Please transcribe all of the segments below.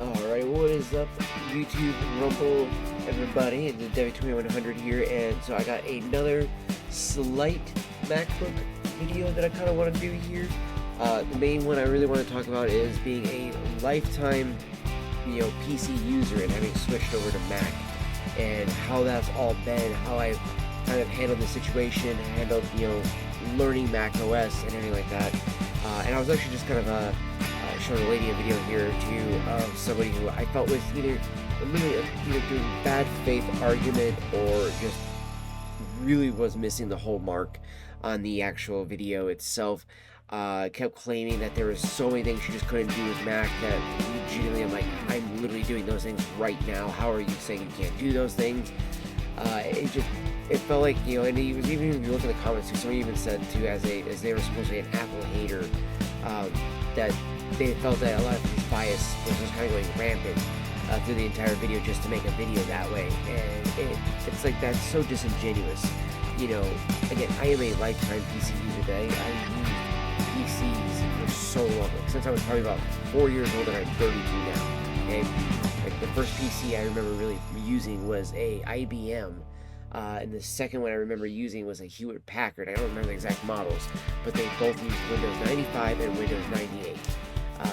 Alright, what is up, YouTube, Rumble, everybody? It's the Debbie2100 here, and so I got another slight MacBook video that I kind of want to do here. The main one I really want to talk about is being a lifetime, PC user and having switched over to Mac, and how that's all been, how I've kind of handled the situation, handled, learning macOS and everything like that. And I was actually just kind of showing a lady a video here too of somebody who I felt was either doing bad faith argument or just really was missing the whole mark on the actual video itself. Kept claiming that there was so many things she just couldn't do with Mac that legitimately I'm like, I'm literally doing those things right now. How are you saying you can't do those things? It felt like, and he was even, if you look in the comments too, somebody even said too, as they were supposed to be an Apple hater, that they felt that a lot of his bias was just kind of going rampant through the entire video just to make a video that way, and it's like, that's so disingenuous. Again, I am a lifetime PC user. I used PCs for so long, since I was probably about 4 years old, and I'm 32 now. Okay, like the first PC I remember really using was a IBM. And the second one I remember using was a Hewlett Packard. I don't remember the exact models, but they both used Windows 95 and Windows 98.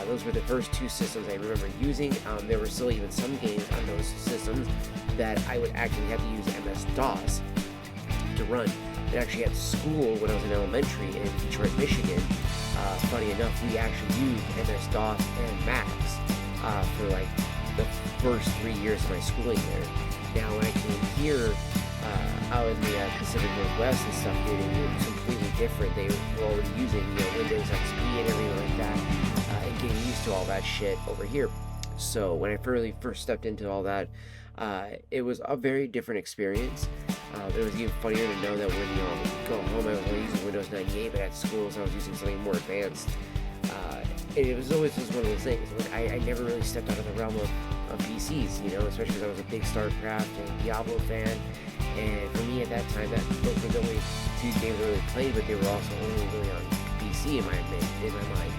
Those were the first two systems I remember using. There were still even some games on those systems that I would actually have to use MS-DOS to run. And actually at school, when I was in elementary in Detroit, Michigan, funny enough, we actually used MS-DOS and Macs for like the first 3 years of my schooling there. Now when I came here, out in the Pacific Northwest and stuff, dude, it was completely different. They were already using Windows XP and everything like that, and getting used to all that shit over here. So when I first stepped into all that, it was a very different experience. It was even funnier to know that when I would go home, I was only using Windows 98, but at schools I was using something more advanced. And it was always just one of those things. I never really stepped out of the realm of PCs, especially because I was a big StarCraft and Diablo fan. And for me at that time, those were the only two games I really played, but they were also only really on PC in my mind.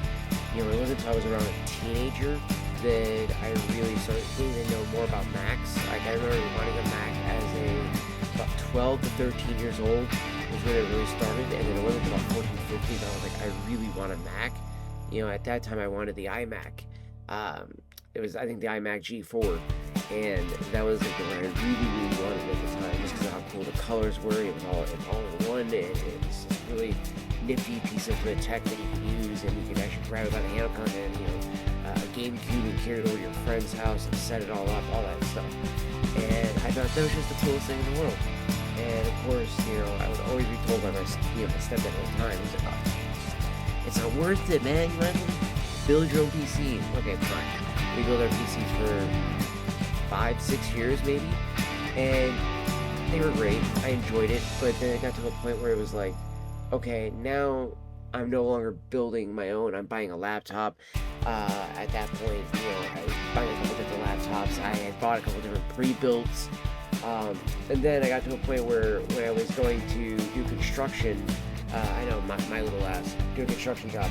It wasn't until I was around a teenager that I really started getting to know more about Macs. Like, I remember wanting a Mac as about 12 to 13 years old was when it really started, and then it wasn't about 14, 15 that I was like, I really want a Mac. At that time I wanted the iMac. It was, I think, the iMac G4, and that was like the one I really wanted at the time, just because of how cool the colors were. It was all in one, and it was this really nifty piece of the tech that you could use, and you could actually grab it by the handle content, a GameCube, and carry it over to your friend's house and set it all up, all that stuff. And I thought that was just the coolest thing in the world. And of course, I would always be told by my stepdad all the time, he's like, oh, it's not worth it, man. You might as well build your own PC. Okay, fine. We built our PCs for 5-6 years maybe, and they were great. I enjoyed it, but then it got to a point where it was like, okay, now I'm no longer building my own. I'm buying a laptop. At that point, I was buying a couple different laptops. I had bought a couple different pre-builts, and then I got to a point where when I was going to do construction, I know my little ass, do a construction job.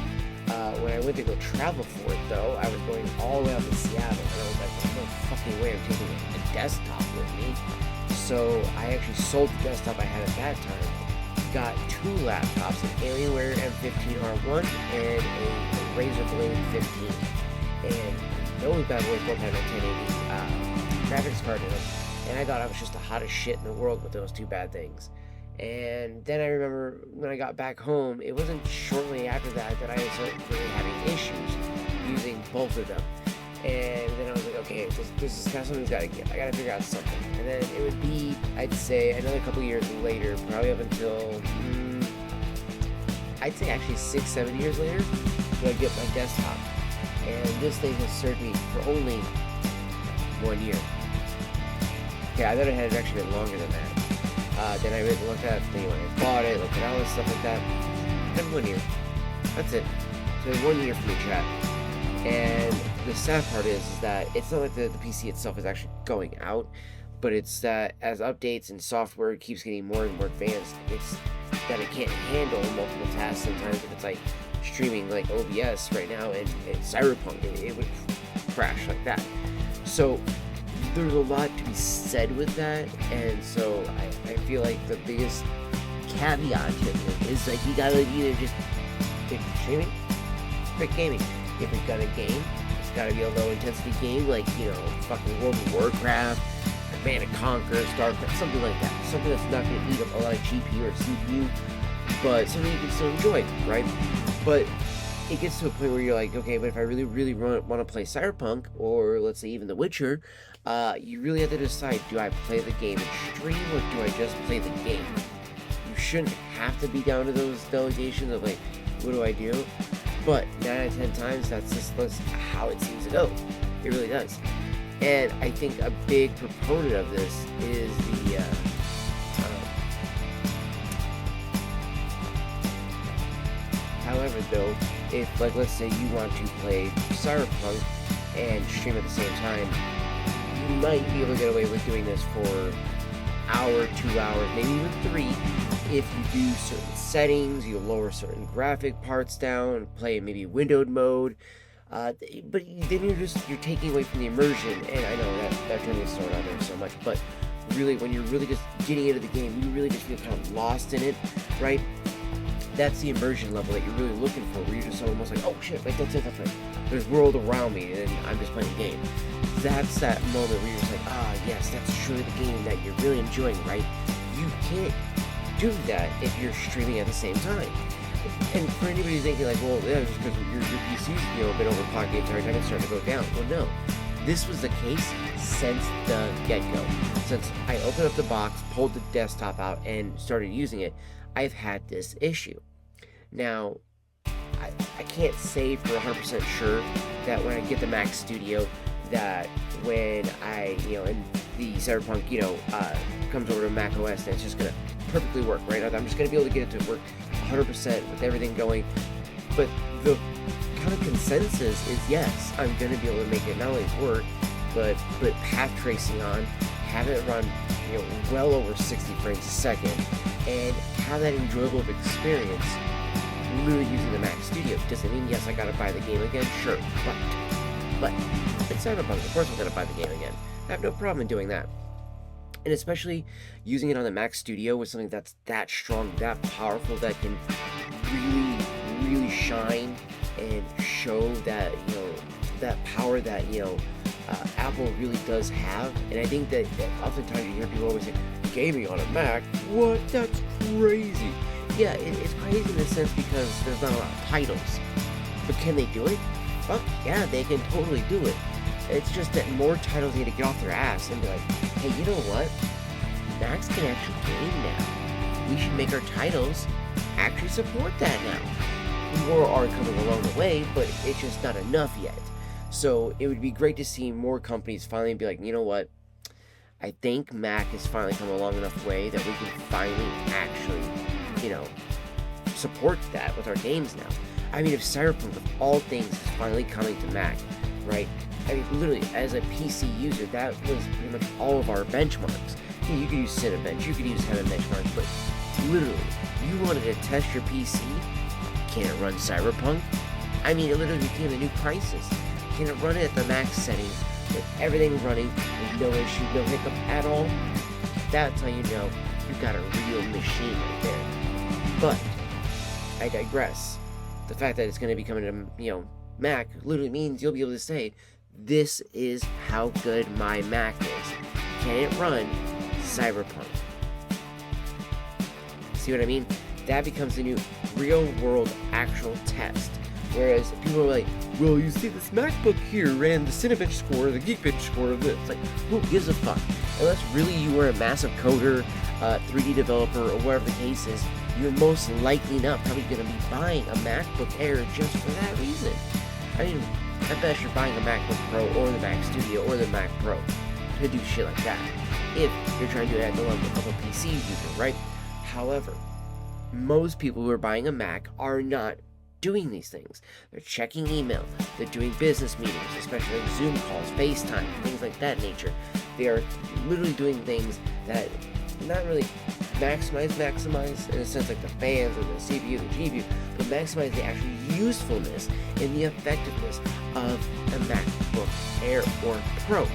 When I went to go travel for it, though, I was going all the way up to Seattle, and I was like, there's no fucking way I'm taking a desktop with me. So I actually sold the desktop I had at that time, got two laptops, an Alienware M15R1 and a Razer Blade 15. And those bad boys both had a 1080 graphics card in them, and I thought I was just the hottest shit in the world with those two bad things. And then I remember when I got back home, it wasn't shortly after that I started really having issues using both of them. And then I was like, okay, this is kind of something's got to give. I got to figure out something. And then it would be, I'd say, another couple years later, probably up until, I'd say actually 6-7 years later, do I get my desktop. And this thing has served me for only 1 year. Okay, I thought it had actually been longer than that. Then I looked at when I bought it, looked at all this stuff like that. And 1 year. That's it. So 1 year for me, chat. And the sad part is that it's not like the PC itself is actually going out, but it's that as updates and software keeps getting more and more advanced, it's that it can't handle multiple tasks sometimes. If it's like streaming like OBS right now and Cyberpunk, it would crash like that. So there's a lot to be said with that, and so I feel like the biggest caveat to it is like you gotta either just pick streaming, pick gaming. If you've got a game, it's gotta be a low intensity game like, fucking World of Warcraft, Command & Conquer, StarCraft, something like that. Something that's not gonna eat up a lot of GPU or CPU, but something you can still enjoy, right? But it gets to a point where you're like, okay, but if I really, really want to play Cyberpunk, or let's say even The Witcher, you really have to decide, do I play the game and stream, or do I just play the game? You shouldn't have to be down to those delegations of like, what do I do? But 9 out of 10 times, that's how it seems to go. It really does. And I think a big proponent of this is the, however, though, if, like, let's say you want to play Cyberpunk and stream at the same time, you might be able to get away with doing this for an hour, 2 hours, maybe even 3, if you do certain settings, you lower certain graphic parts down, play maybe windowed mode, but then you're taking away from the immersion, and I know that term gets thrown out there so much, but really, when you're really just getting into the game, you really just feel kind of lost in it, right? That's the immersion level that you're really looking for, where you're just almost like, oh shit, like that's it. There's world around me, and I'm just playing a game. That's that moment where you're just like, yes, that's truly the game that you're really enjoying, right? You can't do that if you're streaming at the same time. And for anybody thinking like, well, yeah, just because your PC's, been overclocked the entire time, it's starting to go down. Well, no. This was the case since the get-go. Since I opened up the box, pulled the desktop out, and started using it, I've had this issue. Now, I can't say for 100% sure that when I get the Mac Studio, that when I, and the Cyberpunk, comes over to macOS, and it's just gonna perfectly work, right? I'm just gonna be able to get it to work 100% with everything going. But the kind of consensus is yes, I'm gonna be able to make it not only work, but put path tracing on, have it run, well over 60 frames a second, and have that enjoyable experience literally using the Mac Studio. Does it mean, yes, I gotta buy the game again? Sure, but it's Cyberpunk, of course I'm gonna buy the game again. I have no problem in doing that. And especially using it on the Mac Studio with something that's that strong, that powerful, that can really, really shine and show that, that power that, Apple really does have. And I think that oftentimes you hear people always say, gaming on a Mac? What? That's crazy. Yeah, it's crazy in a sense because there's not a lot of titles. But can they do it? Fuck yeah, they can totally do it. It's just that more titles need to get off their ass and be like, hey, you know what? Macs can actually game now. We should make our titles actually support that now. More are coming along the way, but it's just not enough yet. So it would be great to see more companies finally be like, you know what? I think Mac has finally come a long enough way that we can finally actually, support that with our games now. I mean, if Cyberpunk, of all things, is finally coming to Mac, right? I mean, literally, as a PC user, that was pretty much all of our benchmarks. You could use Cinebench, you could use Heaven benchmarks, but literally, you wanted to test your PC, can it run Cyberpunk? I mean, it literally became the new crisis. Can it run it at the max settings with everything running with no issue, no hiccup at all? That's how you know you've got a real machine right there. But I digress. The fact that it's going to be coming to, Mac literally means you'll be able to say, this is how good my Mac is. Can it run Cyberpunk? See what I mean? That becomes the new real-world actual test. Whereas people are like, well, you see this MacBook here ran the Cinebench score, the Geekbench score of this. It's like, who gives a fuck? Unless really you are a massive coder, 3D developer, or whatever the case is, you're most likely not probably going to be buying a MacBook Air just for that reason. I mean, I bet you're buying a MacBook Pro or the Mac Studio or the Mac Pro to do shit like that. If you're trying to do it at the level of a PC user, right? However, most people who are buying a Mac are not doing these things. They're checking email, they're doing business meetings, especially like Zoom calls, FaceTime, things like that nature. They are literally doing things that not really maximize in a sense like the fans or the CPU, the GPU, but maximize the actual usefulness and the effectiveness of a MacBook Air or Pro.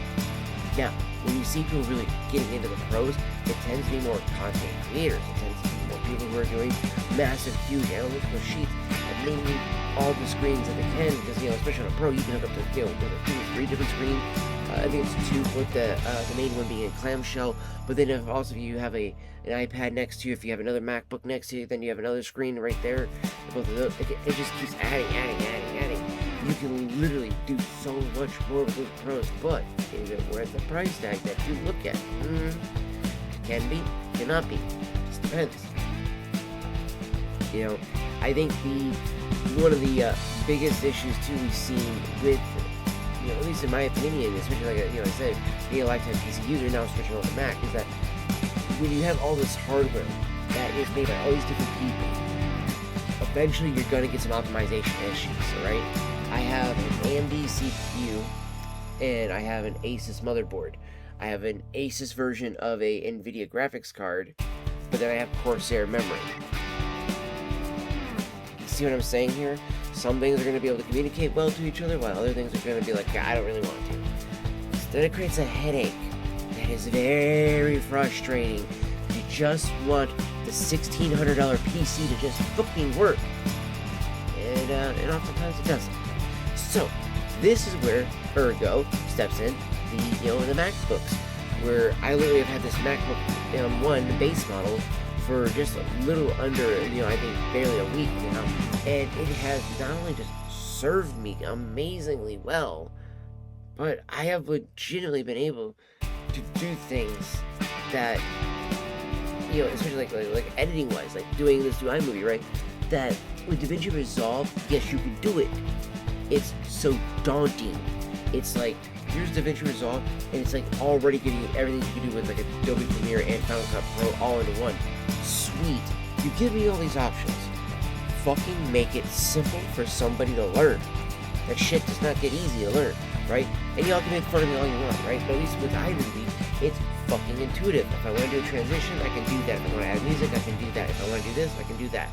Now, when you see people really getting into the pros, it tends to be more content creators. It tends to be more people who are doing massive, huge analytical sheets and they need all the screens that they can, because, especially on a Pro, you can hook up to, 3 different screens. I think it's 2, with the main one being a clamshell. But then if also you have an iPad next to you, if you have another MacBook next to you, then you have another screen right there. Both of those, it just keeps adding. You can literally do so much more with those Pros, but is it worth the price tag that you look at? Can be, cannot be. Just depends. I think one of the biggest issues too we've seen with, at least in my opinion, especially like I said, being a lifetime PC user now switching over to Mac, is that when you have all this hardware that is made by all these different people, eventually you're gonna get some optimization issues, right? I have an AMD CPU and I have an Asus motherboard. I have an Asus version of a NVIDIA graphics card, but then I have Corsair memory. See what I'm saying here? Some things are going to be able to communicate well to each other, while other things are going to be like, I don't really want to. So then it creates a headache that is very frustrating. You just want the $1,600 PC to just fucking work. And oftentimes it doesn't. So, this is where Ergo steps in, the MacBooks, where I literally have had this MacBook One base model for just a little under, I think barely a week now, and it has not only just served me amazingly well, but I have legitimately been able to do things that, especially like editing wise, like doing this to iMovie, right? That with DaVinci Resolve, yes, you can do it. It's so daunting. It's like, here's DaVinci Resolve, and it's like already giving you everything you can do with like Adobe Premiere and Final Cut Pro all into one. Sweet. You give me all these options. Fucking make it simple for somebody to learn. That shit does not get easy to learn, right? And y'all can make fun of me all you want, right? But at least with iMovie, it's fucking intuitive. If I want to do a transition, I can do that. If I want to add music, I can do that. If I want to do this, I can do that.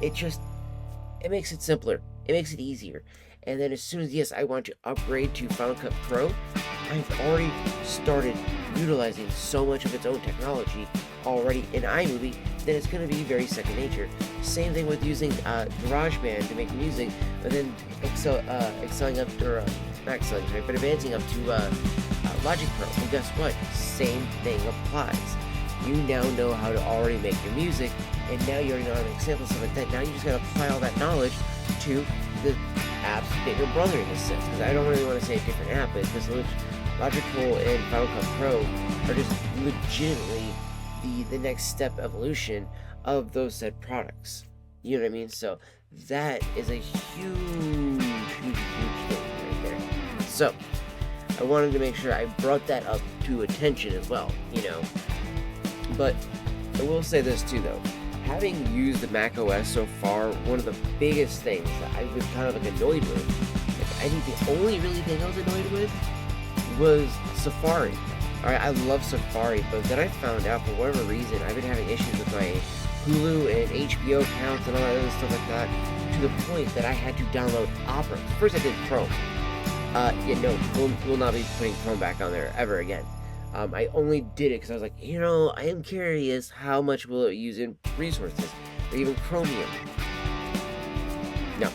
It makes it simpler. It makes it easier. And then as soon as, yes, I want to upgrade to Final Cut Pro, I've already started utilizing so much of its own technology already in iMovie that it's going to be very second nature. Same thing with using GarageBand to make music, but then excelling up, or not excelling, right, but advancing up to Logic Pro. And guess what? Same thing applies. You now know how to already make your music, and now you already know how to make samples, stuff like that. Now you just got to apply all that knowledge to the app's bigger brother in a sense, because I don't really want to say a different app, but because Logic Pro and Final Cut Pro are just legitimately the next step evolution of those said products. You know what I mean? So that is a huge thing right there. So I wanted to make sure I brought that up to attention as well, But I will say this too, though. Having used the macOS so far, one of the biggest things that I've been kind of annoyed with, I think the only really thing I was annoyed with was Safari. Alright, I love Safari, but then I found out for whatever reason I've been having issues with my Hulu and HBO accounts and all that other stuff like that, to the point that I had to download Opera. First I did Chrome. We'll not be putting Chrome back on there ever again. I only did it because I was like, I am curious how much will it use in resources, or even Chromium. No.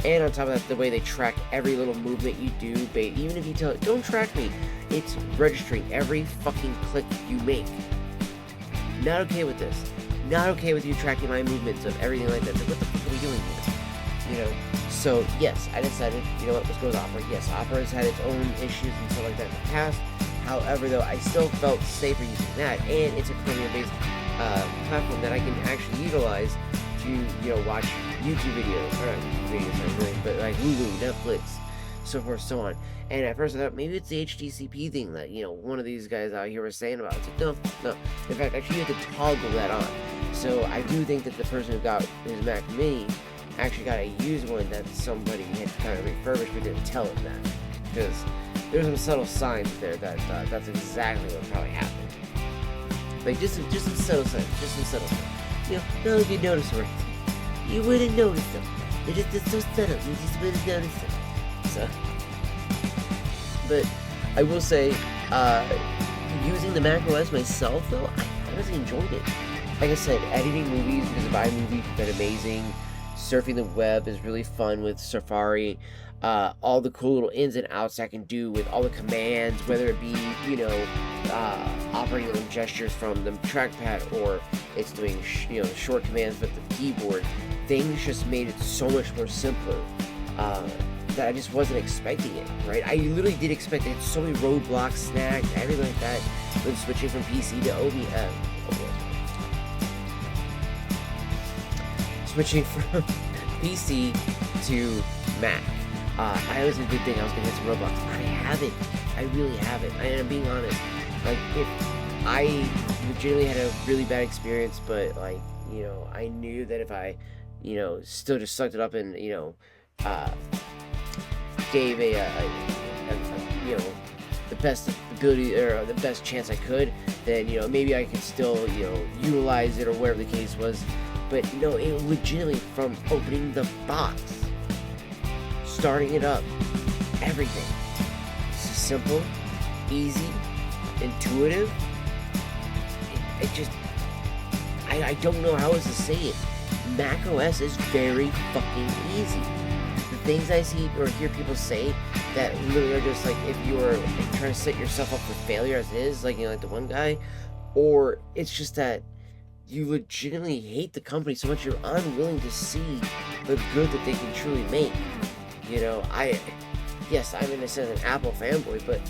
And on top of that, the way they track every little movement you do, even if you tell it, don't track me, it's registering every fucking click you make. Not okay with this. Not okay with you tracking my movements of everything like that. It's like, what the fuck are we doing here? So yes, I decided, let's go with Opera. Yes, Opera has had its own issues and stuff like that in the past. However, though, I still felt safer using that, and it's a Chromium-based platform that I can actually utilize to, watch YouTube videos, or not videos, really, but like Hulu, Netflix, so forth, so on. And at first I thought maybe it's the HDCP thing that, one of these guys out here was saying about. It's like, no. In fact, actually you have to toggle that on. So I do think that the person who got his Mac Mini actually got a used one that somebody had kind of refurbished, but didn't tell him that. Because there's some subtle signs there that that's exactly what probably happened. Like, just some subtle signs, not if you notice them, you wouldn't notice them. They're so subtle, you just wouldn't notice them. So, But I will say, using the macOS myself, though, I honestly enjoyed it. Like I said, editing movies because of iMovie has been amazing. Surfing the web is really fun with Safari. All the cool little ins and outs I can do with all the commands, whether it be, operating on gestures from the trackpad, or it's doing, short commands with the keyboard. Things just made it so much more simpler that I just wasn't expecting it, right? I literally did expect it. So many roadblocks, snags, everything like that when switching from PC to OBS. Switching from PC to Mac. I honestly did think I was going to hit some roadblocks. I haven't. I really haven't. I'm being honest. Like, if I legitimately had a really bad experience, but, like, I knew that if I, still just sucked it up and, gave the best ability or the best chance I could, then, maybe I could still, utilize it or whatever the case was. But, it legitimately, from opening the box, starting it up, everything. It's just simple, easy, intuitive. I don't know how else to say it. macOS is very fucking easy. The things I see or hear people say that literally are just like, if you're trying to set yourself up for failure as it is, like, like the one guy, or it's just that you legitimately hate the company so much you're unwilling to see the good that they can truly make. Yes, I'm in a sense an Apple fanboy, but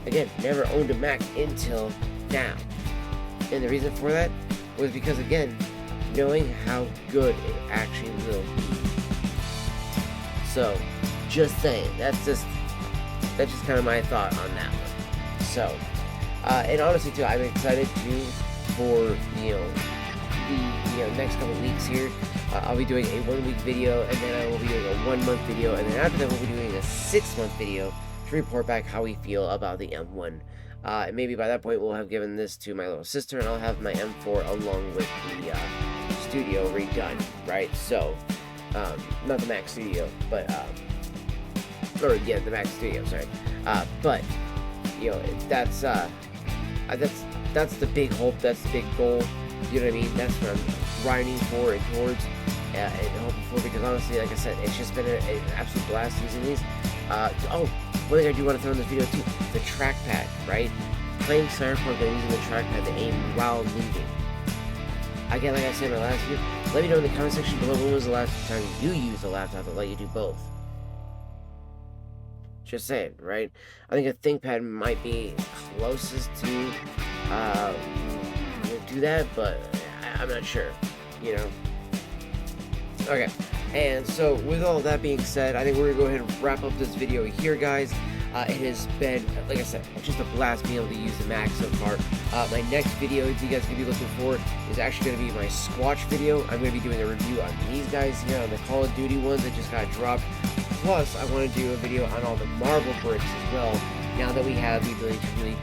again, never owned a Mac until now. And the reason for that was because, again, knowing how good it actually will be. So, just saying, that's just kind of my thought on that one. So, and honestly too, I'm excited too for, the next couple weeks here. I'll be doing a 1-week video, and then I will be doing a 1-month video, and then after that we'll be doing a 6-month video to report back how we feel about the M1. And maybe by that point we'll have given this to my little sister, and I'll have my M4 along with the Studio redone, right? So, not the Mac Studio, but the Mac Studio, sorry. But that's the big hope, that's the big goal. You know what I mean? That's what I'm grinding for and towards and hoping for, because honestly, like I said, it's just been an absolute blast using these. One thing I do want to throw in this video too, the trackpad, right? Playing Cyberpunk and using the trackpad to aim while moving. Again, like I said in my last video, let me know in the comment section below, when was the last time you used a laptop that let you do both? Just saying, right? I think a ThinkPad might be closest to do that, but I'm not sure, Okay, and so with all that being said, I think we're gonna go ahead and wrap up this video here, guys. It has been, like I said, just a blast being able to use the Mac so far. My next video that you guys can be looking for is actually going to be my Squatch video. I'm going to be doing a review on these guys here, on the Call of Duty ones that just got dropped. Plus, I want to do a video on all the Marvel bricks as well, now that we have the ability to really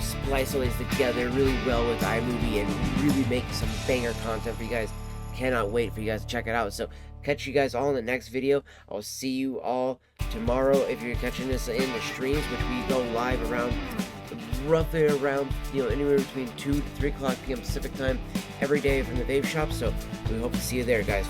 splice all these together really well with iMovie and really make some banger content for you guys. Cannot wait for you guys to check it out. So, catch you guys all in the next video. I'll see you all tomorrow if you're catching this in the streams, which we go live roughly around anywhere between 2 to 3 o'clock p.m. Pacific time every day from the vape shop. So we hope to see you there, guys.